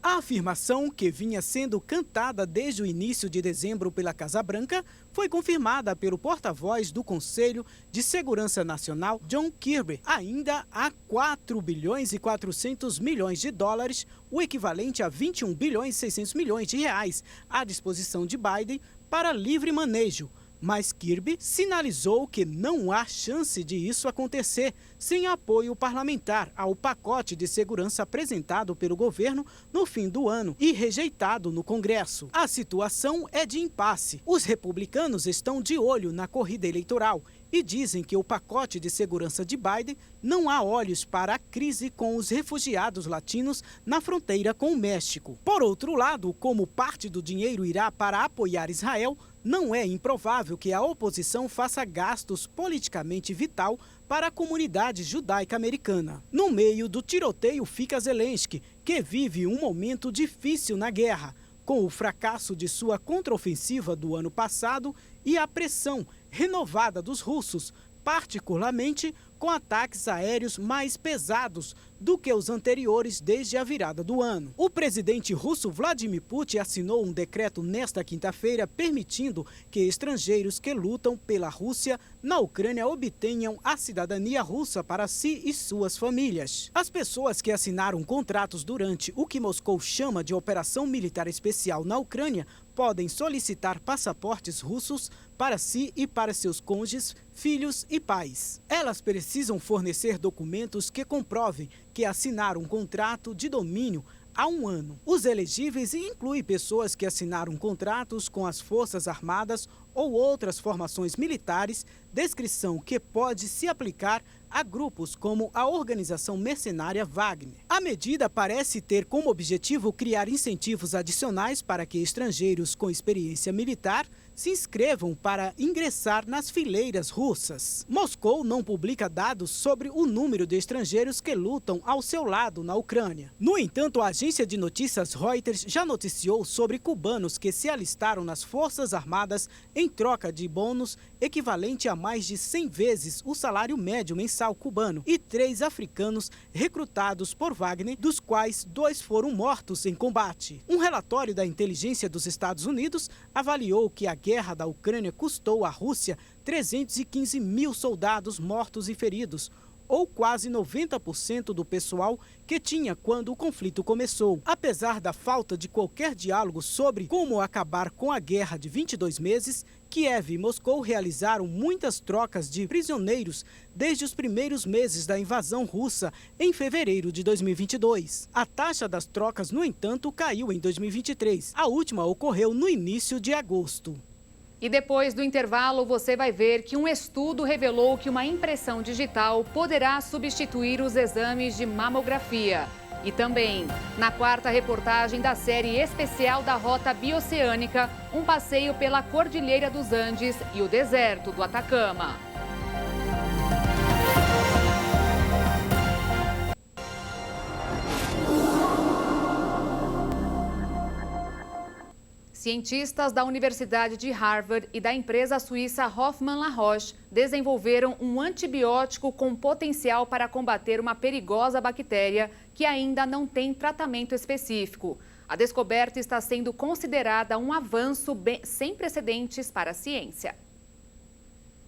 A afirmação, que vinha sendo cantada desde o início de dezembro pela Casa Branca, foi confirmada pelo porta-voz do Conselho de Segurança Nacional, John Kirby. Ainda há 4 bilhões e 400 milhões de dólares, o equivalente a 21 bilhões e 600 milhões de reais, à disposição de Biden para livre manejo. Mas Kirby sinalizou que não há chance de isso acontecer sem apoio parlamentar ao pacote de segurança apresentado pelo governo no fim do ano e rejeitado no Congresso. A situação é de impasse. Os republicanos estão de olho na corrida eleitoral e dizem que o pacote de segurança de Biden não há olhos para a crise com os refugiados latinos na fronteira com o México. Por outro lado, como parte do dinheiro irá para apoiar Israel, não é improvável que a oposição faça gastos politicamente vital para a comunidade judaica americana. No meio do tiroteio fica Zelensky, que vive um momento difícil na guerra, com o fracasso de sua contraofensiva do ano passado e a pressão renovada dos russos, particularmente com ataques aéreos mais pesados do que os anteriores desde a virada do ano. O presidente russo Vladimir Putin assinou um decreto nesta quinta-feira permitindo que estrangeiros que lutam pela Rússia na Ucrânia obtenham a cidadania russa para si e suas famílias. As pessoas que assinaram contratos durante o que Moscou chama de Operação Militar Especial na Ucrânia podem solicitar passaportes russos para si e para seus cônjuges, filhos e pais. Elas precisam fornecer documentos que comprovem que assinaram um contrato de domínio há 1 ano. Os elegíveis incluem pessoas que assinaram contratos com as Forças Armadas ou outras formações militares, descrição que pode se aplicar a grupos como a organização mercenária Wagner. A medida parece ter como objetivo criar incentivos adicionais para que estrangeiros com experiência militar se inscrevam para ingressar nas fileiras russas. Moscou não publica dados sobre o número de estrangeiros que lutam ao seu lado na Ucrânia. No entanto, a agência de notícias Reuters já noticiou sobre cubanos que se alistaram nas Forças Armadas em troca de bônus equivalente a mais de 100 vezes o salário médio mensal cubano e 3 africanos recrutados por Wagner, dos quais 2 foram mortos em combate. Um relatório da inteligência dos Estados Unidos avaliou que a guerra da Ucrânia custou à Rússia 315 mil soldados mortos e feridos, ou quase 90% do pessoal que tinha quando o conflito começou. Apesar da falta de qualquer diálogo sobre como acabar com a guerra de 22 meses, Kiev e Moscou realizaram muitas trocas de prisioneiros desde os primeiros meses da invasão russa em fevereiro de 2022. A taxa das trocas, no entanto, caiu em 2023. A última ocorreu no início de agosto. E depois do intervalo, você vai ver que um estudo revelou que uma impressão digital poderá substituir os exames de mamografia. E também, na quarta reportagem da série especial da Rota Bioceânica, um passeio pela Cordilheira dos Andes e o deserto do Atacama. Cientistas da Universidade de Harvard e da empresa suíça Hoffmann La Roche desenvolveram um antibiótico com potencial para combater uma perigosa bactéria que ainda não tem tratamento específico. A descoberta está sendo considerada um avanço sem precedentes para a ciência.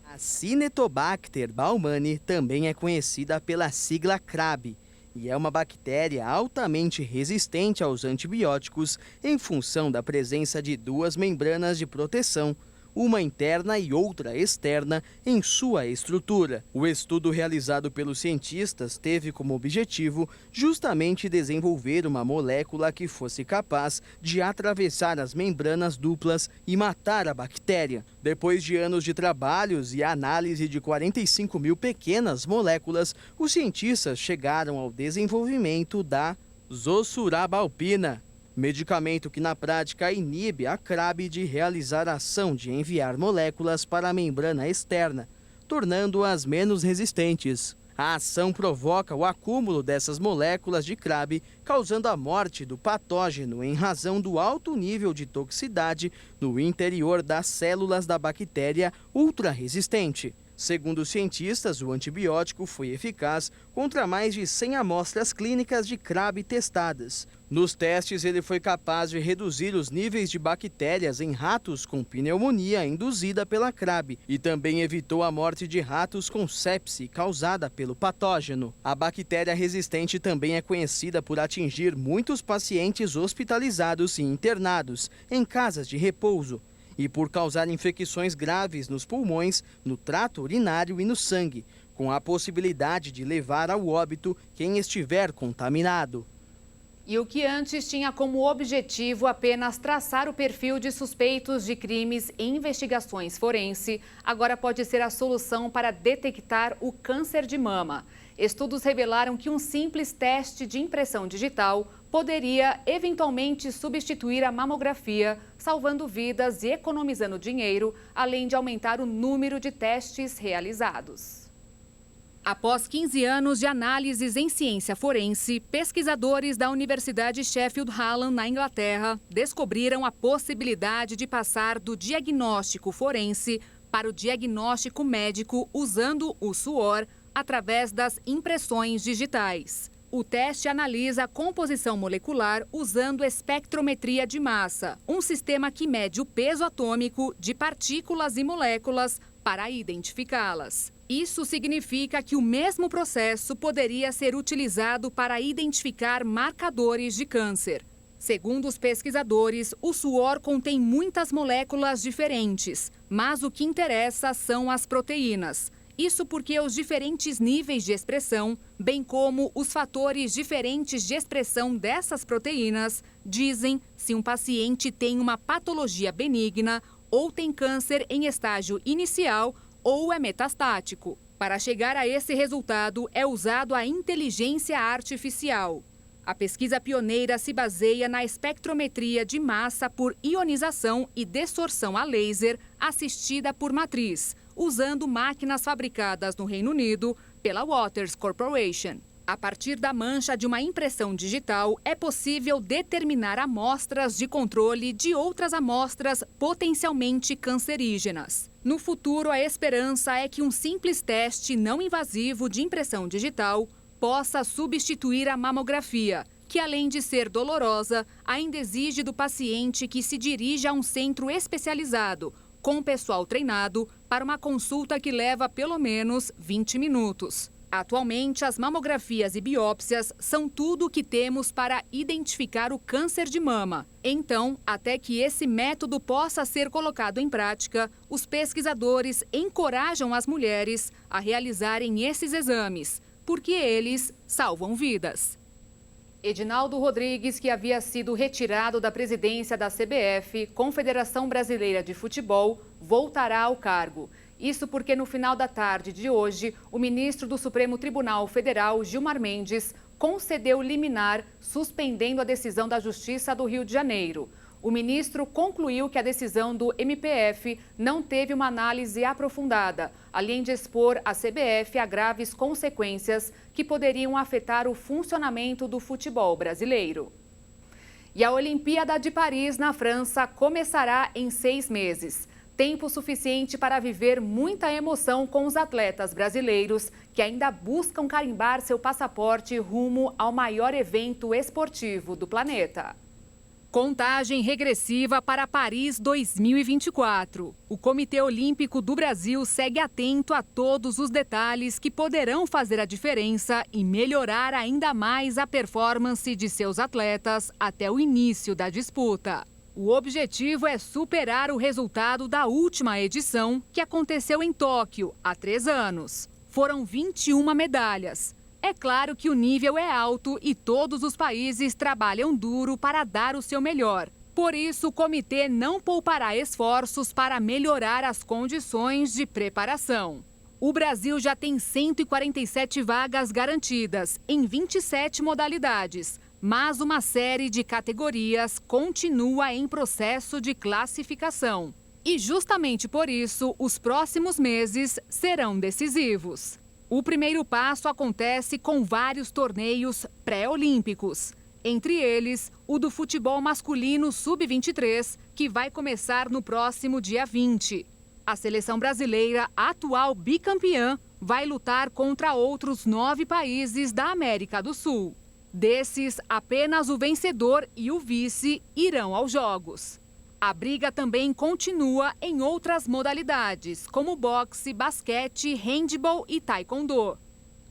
A Cinetobacter baumannii também é conhecida pela sigla CRAB. E é uma bactéria altamente resistente aos antibióticos em função da presença de duas membranas de proteção, uma interna e outra externa, em sua estrutura. O estudo realizado pelos cientistas teve como objetivo justamente desenvolver uma molécula que fosse capaz de atravessar as membranas duplas e matar a bactéria. Depois de anos de trabalhos e análise de 45 mil pequenas moléculas, os cientistas chegaram ao desenvolvimento da Zosurabalpina, medicamento que na prática inibe a CRAB de realizar a ação de enviar moléculas para a membrana externa, tornando-as menos resistentes. A ação provoca o acúmulo dessas moléculas de CRAB, causando a morte do patógeno em razão do alto nível de toxicidade no interior das células da bactéria ultra-resistente. Segundo os cientistas, o antibiótico foi eficaz contra mais de 100 amostras clínicas de CRAB testadas. Nos testes, ele foi capaz de reduzir os níveis de bactérias em ratos com pneumonia induzida pela CRAB e também evitou a morte de ratos com sepse causada pelo patógeno. A bactéria resistente também é conhecida por atingir muitos pacientes hospitalizados e internados em casas de repouso e por causar infecções graves nos pulmões, no trato urinário e no sangue, com a possibilidade de levar ao óbito quem estiver contaminado. E o que antes tinha como objetivo apenas traçar o perfil de suspeitos de crimes em investigações forense, agora pode ser a solução para detectar o câncer de mama. Estudos revelaram que um simples teste de impressão digital poderia eventualmente substituir a mamografia, salvando vidas e economizando dinheiro, além de aumentar o número de testes realizados. Após 15 anos de análises em ciência forense, pesquisadores da Universidade Sheffield Hallam, na Inglaterra, descobriram a possibilidade de passar do diagnóstico forense para o diagnóstico médico usando o suor através das impressões digitais. O teste analisa a composição molecular usando espectrometria de massa, um sistema que mede o peso atômico de partículas e moléculas para identificá-las. Isso significa que o mesmo processo poderia ser utilizado para identificar marcadores de câncer. Segundo os pesquisadores, o suor contém muitas moléculas diferentes, mas o que interessa são as proteínas. Isso porque os diferentes níveis de expressão, bem como os fatores diferentes de expressão dessas proteínas, dizem se um paciente tem uma patologia benigna ou tem câncer em estágio inicial ou é metastático. Para chegar a esse resultado, é usado a inteligência artificial. A pesquisa pioneira se baseia na espectrometria de massa por ionização e distorção a laser assistida por matriz, usando máquinas fabricadas no Reino Unido pela Waters Corporation. A partir da mancha de uma impressão digital, é possível determinar amostras de controle de outras amostras potencialmente cancerígenas. No futuro, a esperança é que um simples teste não invasivo de impressão digital possa substituir a mamografia, que além de ser dolorosa, ainda exige do paciente que se dirija a um centro especializado, com pessoal treinado, para uma consulta que leva pelo menos 20 minutos. Atualmente, as mamografias e biópsias são tudo o que temos para identificar o câncer de mama. Então, até que esse método possa ser colocado em prática, os pesquisadores encorajam as mulheres a realizarem esses exames, porque eles salvam vidas. Edinaldo Rodrigues, que havia sido retirado da presidência da CBF, Confederação Brasileira de Futebol, voltará ao cargo. Isso porque no final da tarde de hoje, o ministro do Supremo Tribunal Federal, Gilmar Mendes, concedeu liminar, suspendendo a decisão da Justiça do Rio de Janeiro. O ministro concluiu que a decisão do MPF não teve uma análise aprofundada, além de expor a CBF a graves consequências que poderiam afetar o funcionamento do futebol brasileiro. E a Olimpíada de Paris, na França, começará em 6 meses. Tempo suficiente para viver muita emoção com os atletas brasileiros que ainda buscam carimbar seu passaporte rumo ao maior evento esportivo do planeta. Contagem regressiva para Paris 2024. O Comitê Olímpico do Brasil segue atento a todos os detalhes que poderão fazer a diferença e melhorar ainda mais a performance de seus atletas até o início da disputa. O objetivo é superar o resultado da última edição, que aconteceu em Tóquio há 3 anos. Foram 21 medalhas. É claro que o nível é alto e todos os países trabalham duro para dar o seu melhor. Por isso, o comitê não poupará esforços para melhorar as condições de preparação. O Brasil já tem 147 vagas garantidas em 27 modalidades. Mas uma série de categorias continua em processo de classificação. E justamente por isso, os próximos meses serão decisivos. O primeiro passo acontece com vários torneios pré-olímpicos. Entre eles, o do futebol masculino sub-23, que vai começar no próximo dia 20. A seleção brasileira, atual bicampeã, vai lutar contra outros 9 países da América do Sul. Desses, apenas o vencedor e o vice irão aos Jogos. A briga também continua em outras modalidades, como boxe, basquete, handebol e taekwondo.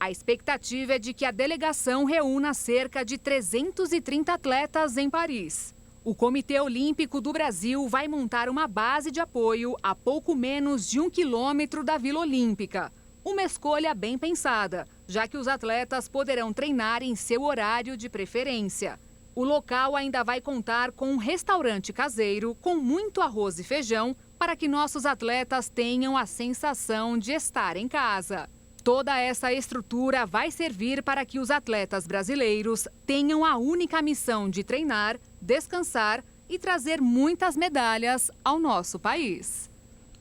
A expectativa é de que a delegação reúna cerca de 330 atletas em Paris. O Comitê Olímpico do Brasil vai montar uma base de apoio a pouco menos de 1 quilômetro da Vila Olímpica. Uma escolha bem pensada, já que os atletas poderão treinar em seu horário de preferência. O local ainda vai contar com um restaurante caseiro com muito arroz e feijão para que nossos atletas tenham a sensação de estar em casa. Toda essa estrutura vai servir para que os atletas brasileiros tenham a única missão de treinar, descansar e trazer muitas medalhas ao nosso país.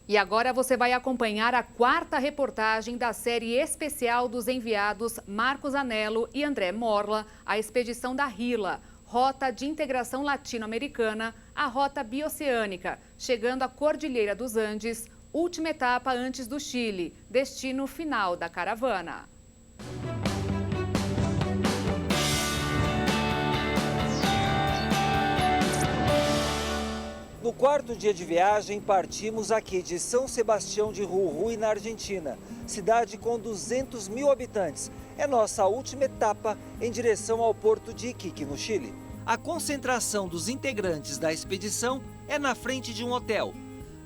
E agora você vai acompanhar a 4ª reportagem da série especial dos enviados Marcos Anello e André Morla, a expedição da RILA, Rota de Integração Latino-Americana, a Rota Bioceânica, chegando à Cordilheira dos Andes, última etapa antes do Chile, destino final da caravana. No 4º dia de viagem, partimos aqui de São Sebastião de Jujuy, na Argentina, cidade com 200 mil habitantes. É nossa última etapa em direção ao porto de Iquique, no Chile. A concentração dos integrantes da expedição é na frente de um hotel.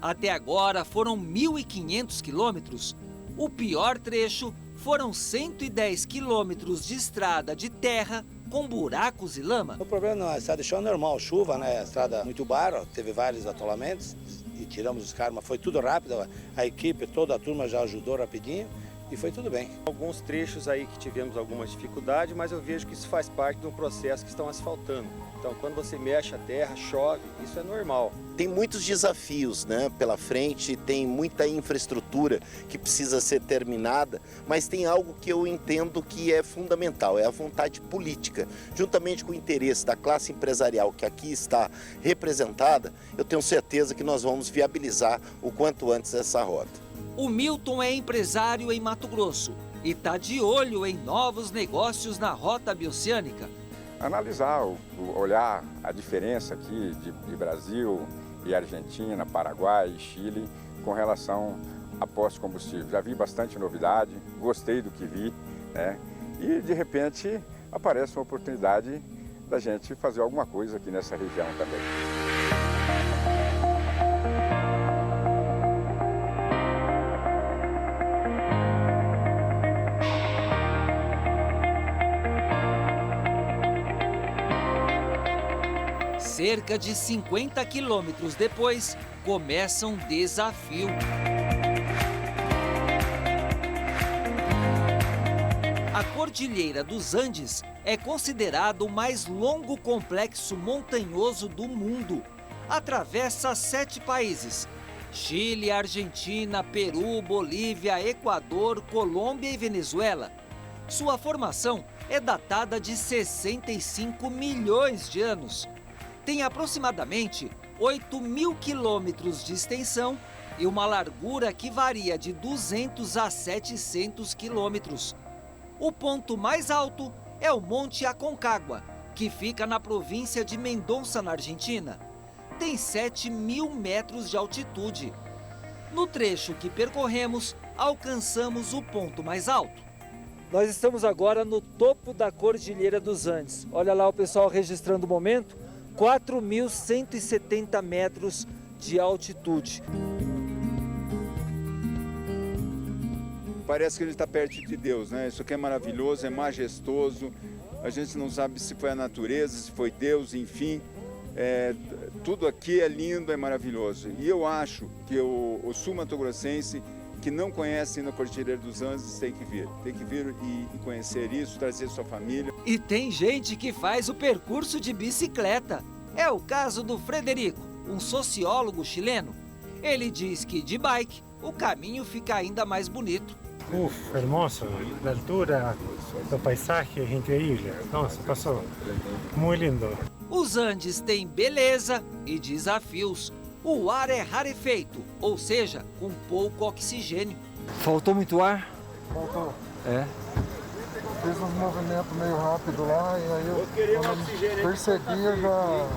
Até agora foram 1.500 quilômetros. O pior trecho foram 110 quilômetros de estrada de terra com buracos e lama. O problema não, a estrada de chão é normal, chuva, né? A estrada muito barro, teve vários atolamentos e tiramos os caras, mas foi tudo rápido. A equipe, toda a turma já ajudou rapidinho e foi tudo bem. Alguns trechos aí que tivemos alguma dificuldade, mas eu vejo que isso faz parte de um processo que estão asfaltando. Então, quando você mexe a terra, chove, isso é normal. Tem muitos desafios, né, pela frente, tem muita infraestrutura que precisa ser terminada, mas tem algo que eu entendo que é fundamental, é a vontade política. Juntamente com o interesse da classe empresarial que aqui está representada, eu tenho certeza que nós vamos viabilizar o quanto antes essa rota. O Milton é empresário em Mato Grosso e está de olho em novos negócios na Rota Bioceânica. Analisar, olhar a diferença aqui de Brasil e Argentina, Paraguai e Chile com relação a postos de combustível. Já vi bastante novidade, gostei do que vi, né? E de repente aparece uma oportunidade da gente fazer alguma coisa aqui nessa região também. Cerca de 50 quilômetros depois, começa um desafio. A Cordilheira dos Andes é considerado o mais longo complexo montanhoso do mundo. Atravessa 7 países: Chile, Argentina, Peru, Bolívia, Equador, Colômbia e Venezuela. Sua formação é datada de 65 milhões de anos. Tem aproximadamente 8.000 quilômetros de extensão e uma largura que varia de 200 a 700 quilômetros. O ponto mais alto é o Monte Aconcagua, que fica na província de Mendoza, na Argentina. Tem 7.000 metros de altitude. No trecho que percorremos, alcançamos o ponto mais alto. Nós estamos agora no topo da Cordilheira dos Andes. Olha lá o pessoal registrando o momento. 4.170 metros de altitude. Parece que ele está perto de Deus, né? Isso aqui é maravilhoso, é majestoso. A gente não sabe se foi a natureza, se foi Deus, enfim. Tudo aqui é lindo, é maravilhoso. E eu acho que o sul-mato-grossense que não conhece ainda a Cordilheira dos Andes tem que vir. Tem que vir e conhecer isso, trazer sua família. E tem gente que faz o percurso de bicicleta. É o caso do Frederico, um sociólogo chileno. Ele diz que de bike o caminho fica ainda mais bonito. Hermoso, a altura, o paisaje é incrível. Nossa, passou muito lindo. Os Andes têm beleza e desafios. O ar é rarefeito, ou seja, com pouco oxigênio. Faltou muito ar? Faltou. Fiz uns movimentos meio rápido lá e aí eu percebi, eu já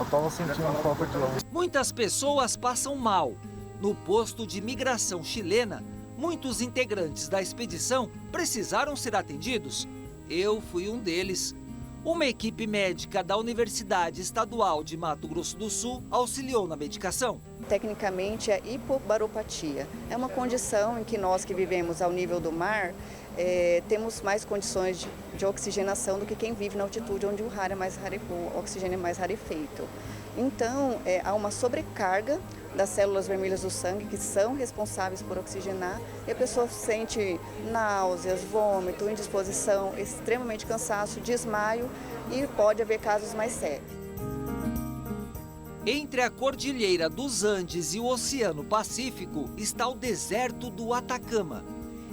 estava sentindo falta de ar. Muitas pessoas passam mal. No posto de migração chilena, muitos integrantes da expedição precisaram ser atendidos. Eu fui um deles. Uma equipe médica da Universidade Estadual de Mato Grosso do Sul auxiliou na medicação. Tecnicamente é hipobaropatia. É uma condição em que nós que vivemos ao nível do mar temos mais condições de oxigenação do que quem vive na altitude onde o oxigênio é mais rarefeito. Então, há uma sobrecarga das células vermelhas do sangue que são responsáveis por oxigenar e a pessoa sente náuseas, vômito, indisposição, extremamente cansaço, desmaio e pode haver casos mais sérios. Entre a Cordilheira dos Andes e o Oceano Pacífico está o deserto do Atacama.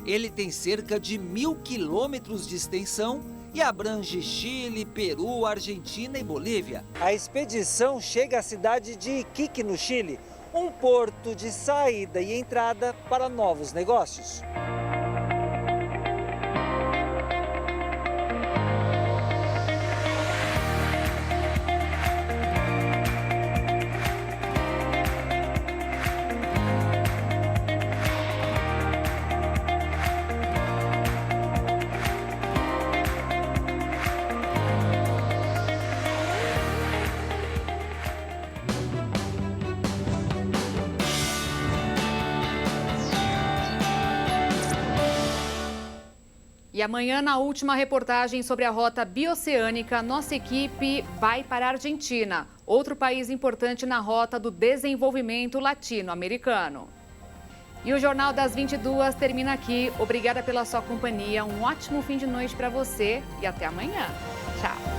Ele tem cerca de 1.000 quilômetros de extensão e abrange Chile, Peru, Argentina e Bolívia. A expedição chega à cidade de Iquique, no Chile, um porto de saída e entrada para novos negócios. E amanhã, na última reportagem sobre a rota bioceânica, nossa equipe vai para a Argentina, outro país importante na rota do desenvolvimento latino-americano. E o Jornal das 22 termina aqui. Obrigada pela sua companhia, um ótimo fim de noite para você e até amanhã. Tchau!